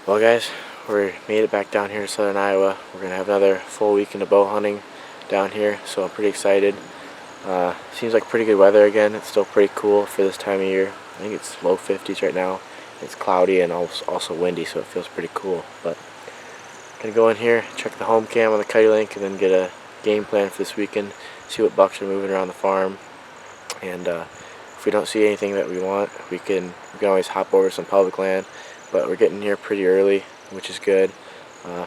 Well guys, we made it back down here to southern Iowa. We're going to have another full weekend of bow hunting down here, so I'm pretty excited. Seems like pretty good weather again. It's still pretty cool for this time of year. I think it's low 50s right now. It's cloudy and also windy, so it feels pretty cool. But I'm going to go in here, check the home cam on the Cuddy Link, and then get a game plan for this weekend, see what bucks are moving around the farm. And if we don't see anything that we want, we can always hop over some public land. But we're getting here pretty early, which is good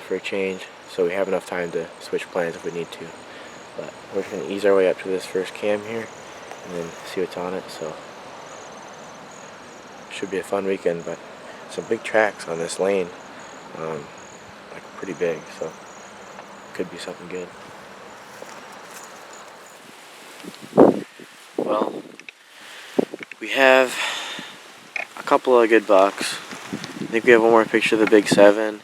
for a change, so we have enough time to switch plans if we need to. But we're just going to ease our way up to this first cam here and then see what's on it. So should be a fun weekend, but some big tracks on this lane, like pretty big, so could be something good. Well, we have a couple of good bucks. I think we have one more picture of the big 7,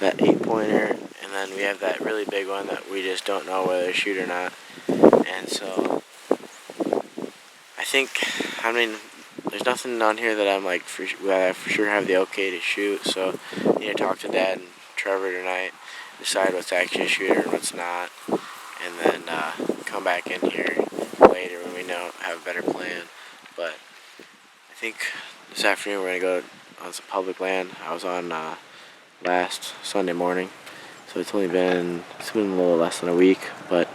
that 8-pointer, and then we have that really big one that we just don't know whether to shoot or not. And so I mean, there's nothing on here that I'm like I for sure have the okay to shoot. So I need to talk to Dad and Trevor tonight, decide what's actually a shooter and what's not, and then come back in here later when we have a better plan. But I think this afternoon we're gonna go on some public land. I was on last Sunday morning, so it's been a little less than a week, but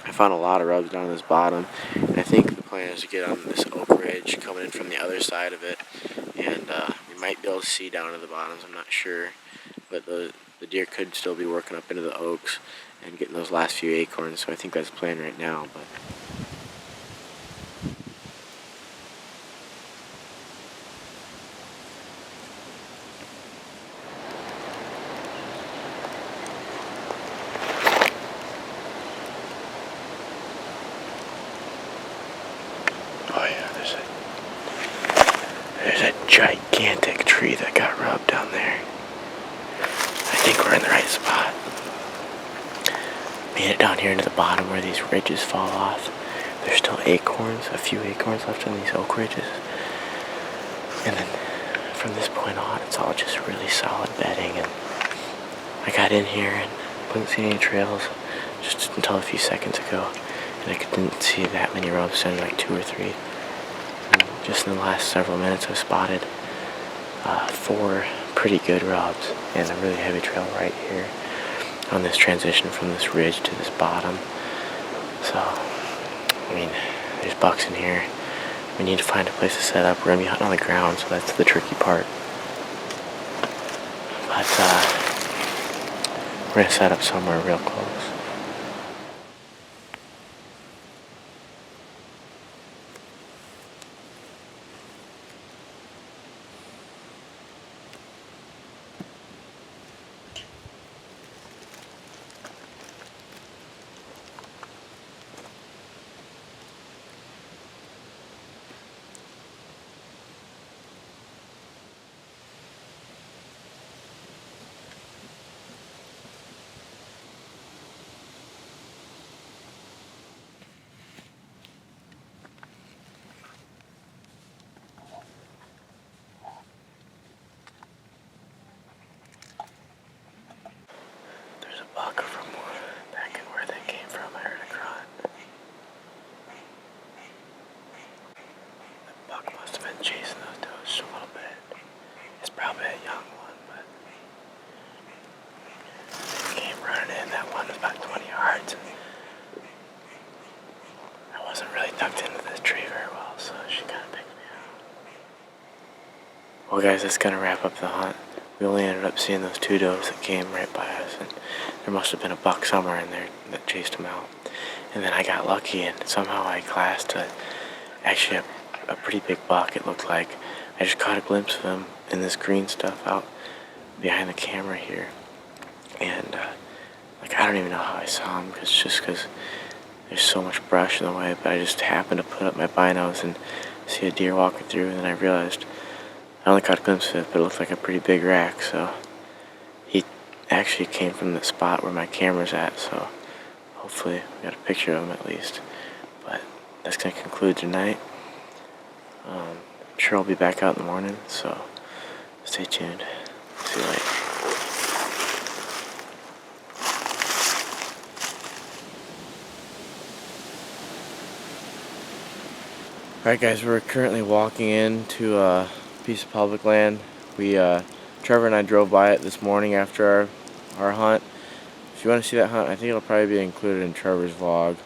I found a lot of rubs down this bottom, and I think the plan is to get on this oak ridge coming in from the other side of it, and we might be able to see down to the bottoms. I'm not sure, but the deer could still be working up into the oaks and getting those last few acorns, so I think that's the plan right now. But oh yeah, there's a gigantic tree that got rubbed down there. I think we're in the right spot. Made it down here into the bottom where these ridges fall off. There's still acorns, a few acorns left in these oak ridges. And then from this point on, it's all just really solid bedding. And I got in here and couldn't see any trails just until a few seconds ago. And I didn't see that many rubs, only like 2 or 3. And just in the last several minutes, I've spotted 4 pretty good rubs and a really heavy trail right here on this transition from this ridge to this bottom. So, I mean, there's bucks in here. We need to find a place to set up. We're going to be hunting on the ground, so that's the tricky part. But we're going to set up somewhere real close. Buck from back in where they came from. I heard a grunt. The buck must have been chasing those does a little bit. It's probably a young one, but he came running in. That one was about 20 yards. I wasn't really tucked into this tree very well, so she kind of picked me out. Well, guys, that's gonna wrap up the hunt. We only ended up seeing those 2 does that came right by us, and there must have been a buck somewhere in there that chased him out. And then I got lucky, and somehow I glassed actually a pretty big buck, it looked like. I just caught a glimpse of him in this green stuff out behind the camera here. And, I don't even know how I saw him, because there's so much brush in the way, but I just happened to put up my binos and see a deer walking through, and then I realized I only caught a glimpse of it, but it looked like a pretty big rack, so he actually came from the spot where my camera's at, so hopefully we got a picture of him at least. But that's going to conclude tonight. I'm sure I'll be back out in the morning, so stay tuned. see light. Alright guys, we're currently walking into a piece of public land. Trevor and I drove by it this morning after our hunt. If you want to see that hunt, I think it'll probably be included in Trevor's vlog.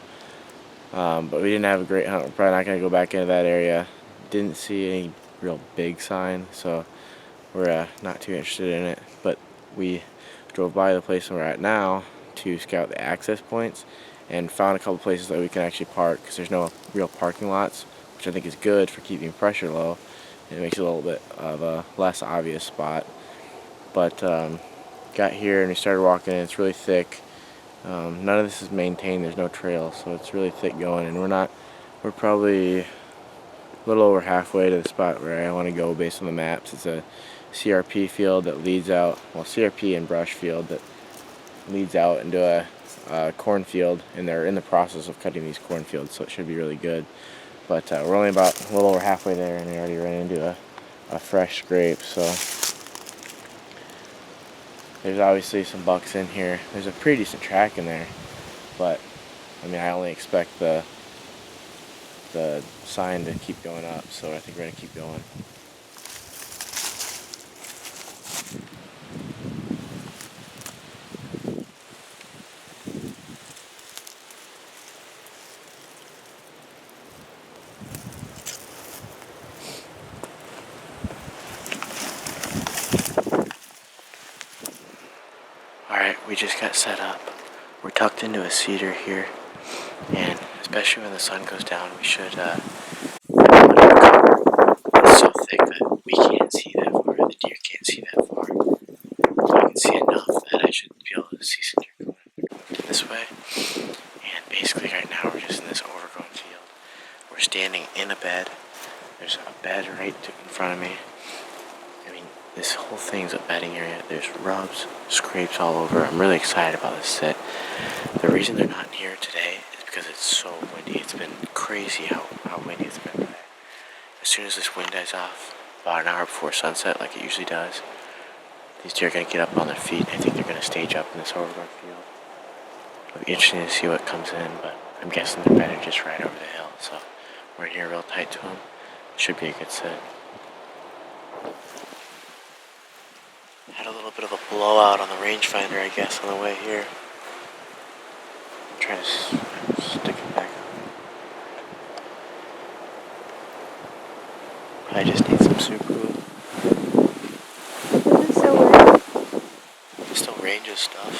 But we didn't have a great hunt. We're probably not going to go back into that area. Didn't see any real big sign, so we're not too interested in it. But we drove by the place we're at now to scout the access points and found a couple places that we can actually park because there's no real parking lots, which I think is good for keeping pressure low. It makes it a little bit of a less obvious spot. But got here and we started walking and it's really thick. None of this is maintained, there's no trail, so it's really thick going, and we're probably a little over halfway to the spot where I want to go based on the maps. It's a CRP field that leads out, well, CRP and brush field that leads out into a cornfield, and they're in the process of cutting these cornfields, so it should be really good. But we're only about a little over halfway there, and we already ran into a fresh scrape, so there's obviously some bucks in here. There's a pretty decent track in there, but I mean, I only expect the sign to keep going up, so I think we're gonna keep going. Alright, we just got set up. We're tucked into a cedar here, and especially when the sun goes down, we should it's so thick that we can't see that far, the deer can't see that far. So I can see enough that I should be able to see some deer going this way. And basically right now we're just in this overgrown field. We're standing in a bed. There's a bed right in front of me. I mean, this whole thing's a bedding area. There's rubs, scrapes all over. I'm really excited about this sit. The reason they're not in here today is because it's so windy. It's been crazy how windy it's been today. As soon as this wind dies off, about an hour before sunset, like it usually does, these deer are going to get up on their feet. I think they're going to stage up in this overgrown field. It'll be interesting to see what comes in, but I'm guessing they're better just right over the hill. So we're in here real tight to them. Should be a good sit. Had a little bit of a blowout on the rangefinder, I guess, on the way here. Try to stick it back on. I just need some super glue. It's so wet. It still ranges stuff.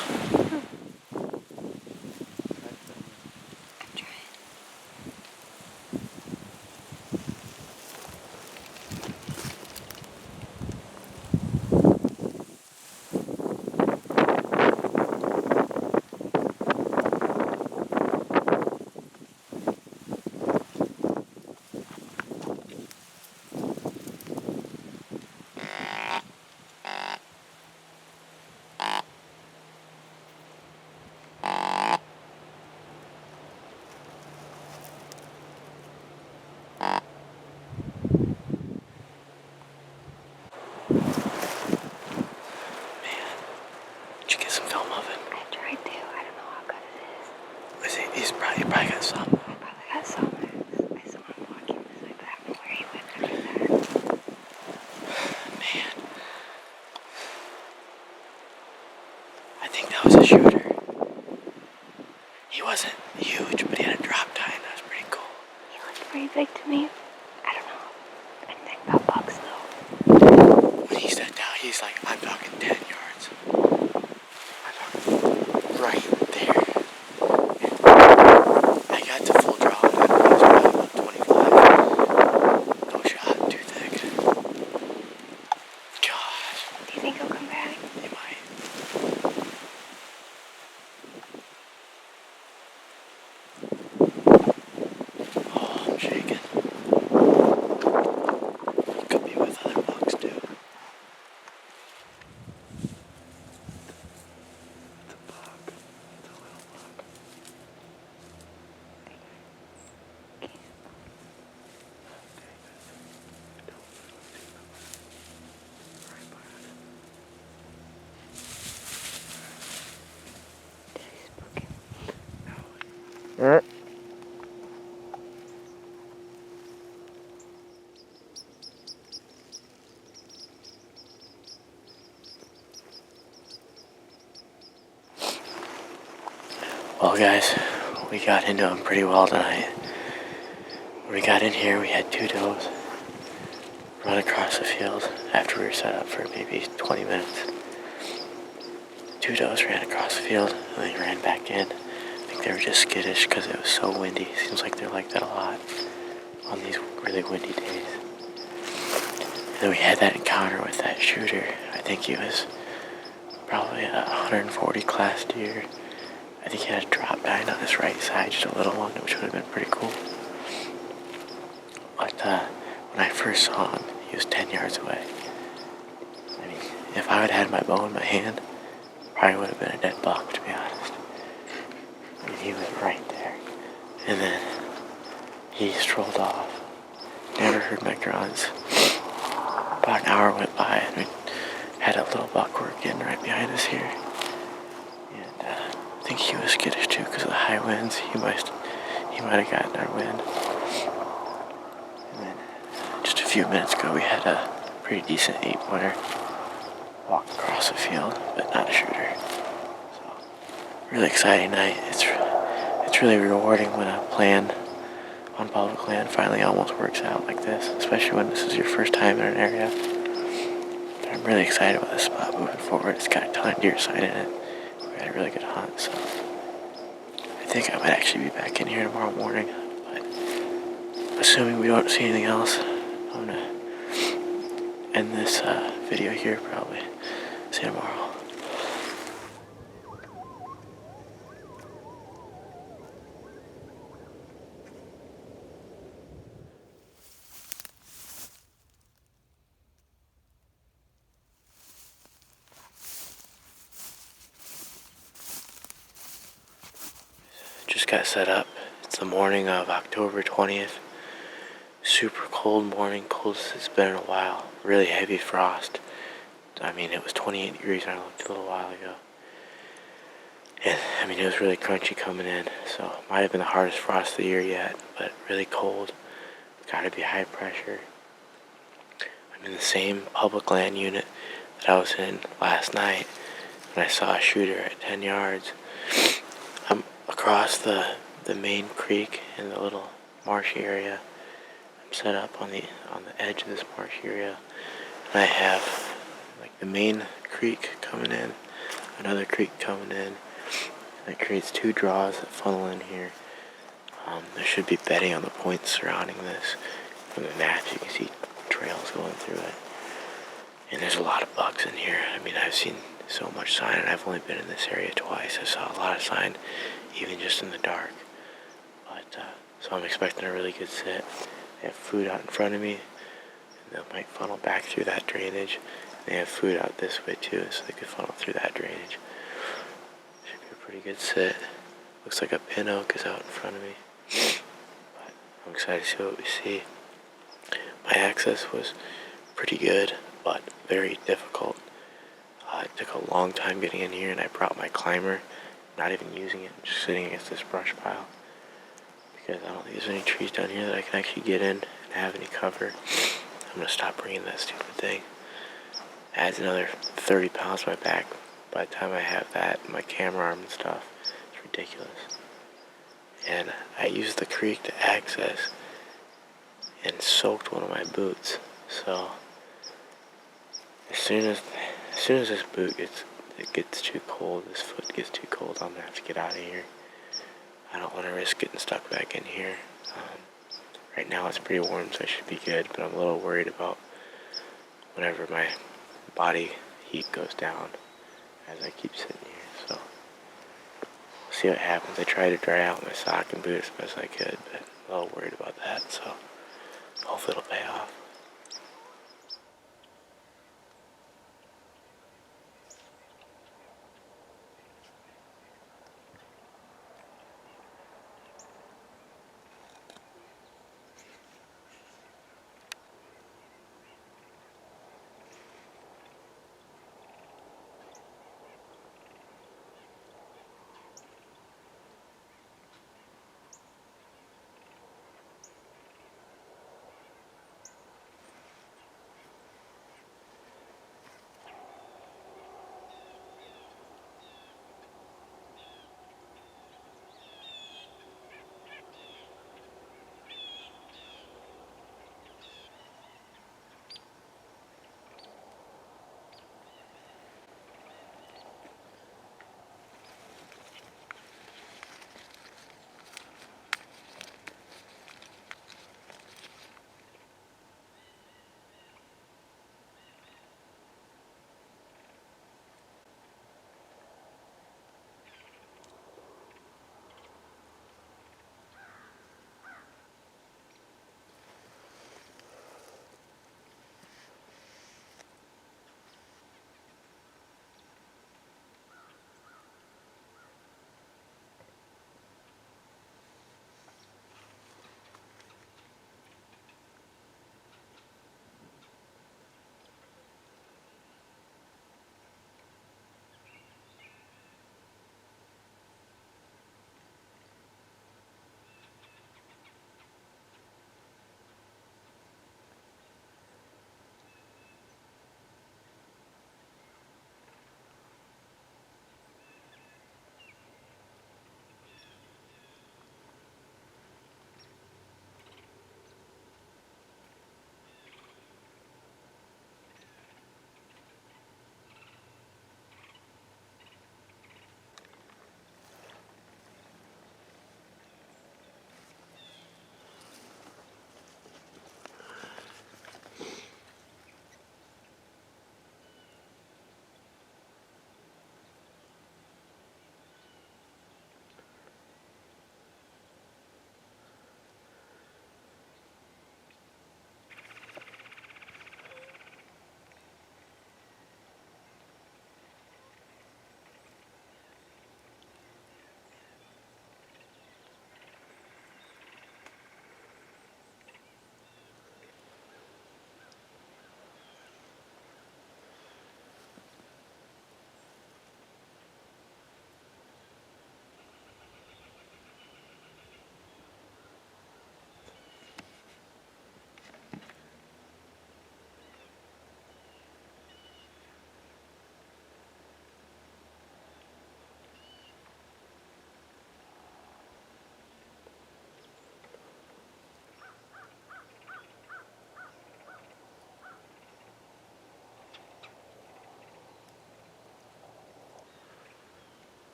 He probably got some. I saw him walking this way, but I don't know where he went after that. Man. I think that was a shooter. He wasn't huge, but he had a drop tine. That was pretty cool. He looked pretty big to me. I don't know anything about bucks though. When he stepped out, he's like, I'm talking 10 yards. I'm talking right there. I got to full draw and I was probably about 25. No shot, too thick. Gosh. Do you think he'll come back? He might. Oh, I'm shaking. He could be with other bucks too. It's a buck. It's a little buck. Right by us. Well, guys, we got into them pretty well tonight. When we got in here, we had 2 does run across the field after we were set up for maybe 20 minutes. 2 does ran across the field and they ran back in. I think they were just skittish because it was so windy. Seems like they're like that a lot on these really windy days. And then we had that encounter with that shooter. I think he was probably a 140 class deer. I think he had a drop down on his right side, just a little one, which would have been pretty cool. But when I first saw him, he was 10 yards away. I mean, if I would have had my bow in my hand, probably would have been a dead buck, to be honest. I mean, he was right there. And then he strolled off. Never heard my grunts. About an hour went by and we had a little buck working right behind us here. And I think he was skittish too because of the high winds. He might have gotten our wind. And then just a few minutes ago we had a pretty decent 8-pointer walk across the field, but not a shooter. So really exciting night. It's really rewarding when a plan on public land finally almost works out like this, especially when this is your first time in an area. But I'm really excited about this spot moving forward. It's got a ton of deer sign in it. We had a really good hunt, so I think I might actually be back in here tomorrow morning. But assuming we don't see anything else, I'm gonna end this video here probably. See you tomorrow. Just got set up. It's the morning of October 20th. Super cold morning, coldest it's been in a while. Really heavy frost. I mean, it was 28 degrees when I looked a little while ago. And I mean, it was really crunchy coming in, so might have been the hardest frost of the year yet, but really cold. Gotta be high pressure. I'm in the same public land unit that I was in last night when I saw a shooter at 10 yards. I'm across the main creek in the little marshy area. I'm set up on the edge of this marshy area, and I have like the main creek coming in, another creek coming in. That creates 2 draws that funnel in here. There should be bedding on the points surrounding this. From the map, you can see trails going through it. And there's a lot of bucks in here. I mean, I've seen so much sign, and I've only been in this area twice. I saw a lot of sign, even just in the dark. But so I'm expecting a really good sit. They have food out in front of me, and they might funnel back through that drainage. They have food out this way too, so they could funnel through that drainage. Should be a pretty good sit. Looks like a pin oak is out in front of me. But I'm excited to see what we see. My access was pretty good, but very difficult. It took a long time getting in here, and I brought my climber, not even using it, just sitting against this brush pile. Because I don't think there's any trees down here that I can actually get in and have any cover. I'm going to stop bringing that stupid thing. Adds another 30 pounds to my back by the time I have that, my camera arm and stuff. It's ridiculous. And I used the creek to access and soaked one of my boots. So as soon as this boot gets too cold, this foot gets too cold, I'm gonna have to get out of here. I don't want to risk getting stuck back in here. Right now it's pretty warm, so I should be good, but I'm a little worried about whenever my body heat goes down as I keep sitting here. So we'll see what happens. I tried to dry out my sock and boot as best I could, but I'm a little worried about that, so hopefully it'll pay off.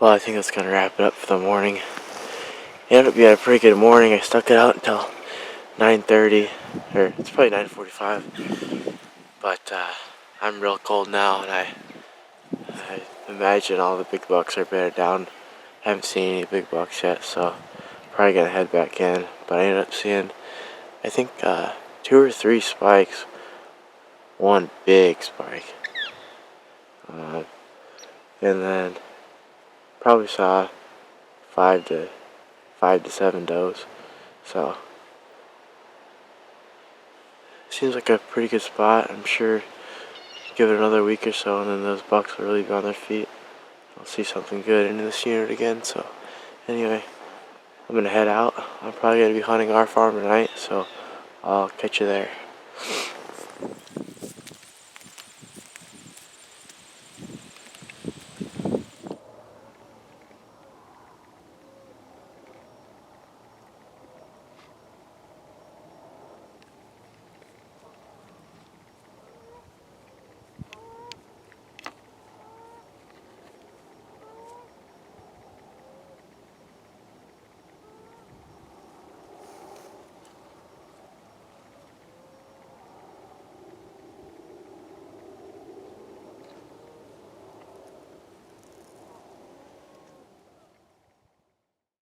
Well, I think that's gonna wrap it up for the morning. It ended up being a pretty good morning. I stuck it out until 9:30, or it's probably 9:45. But I'm real cold now, and I imagine all the big bucks are bedded down. Haven't seen any big bucks yet, so probably gonna head back in. But I ended up seeing, I think, 2 or 3 spikes, one big spike, and then probably saw 5 to 7 does. So seems like a pretty good spot. I'm sure give it another week or so, and then those bucks will really be on their feet. I'll see something good in this unit again. So anyway, I'm gonna head out. I'm probably gonna be hunting our farm tonight, so I'll catch you there.